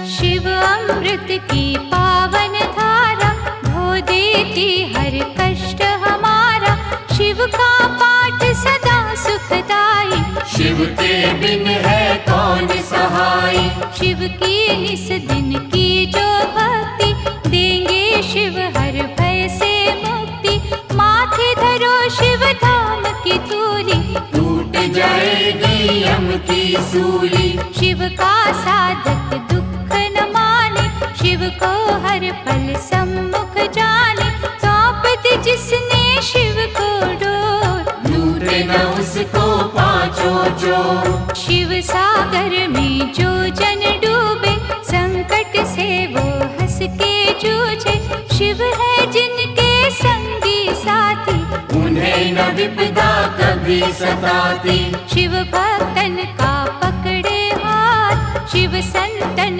शिव अमृत की पावन धारा धो देती हर कष्ट हमारा। शिव का पाठ सदा सुखदाई, शिव के बिन है कौन सहाय। शिव की निस दिन की जो भक्ति, देंगे शिव हर भय से मुक्ति। माथे धरो शिव धाम की तूली, टूट जाएगी यम की सूली। शिव का साधक दुख न माने, शिव को हर पल सम्मुख जाने। सौंप दी जिसने शिव को डोर, लूटे न उसको पांचों जोर। शिव सागर में जो जन डूबे, संकट से वो हंस के जूझे। शिव है जिनके संगी साथी, उन्हें न विपदा कभी सताती। शिव भक्तन का पकड़े हाथ, शिव संतन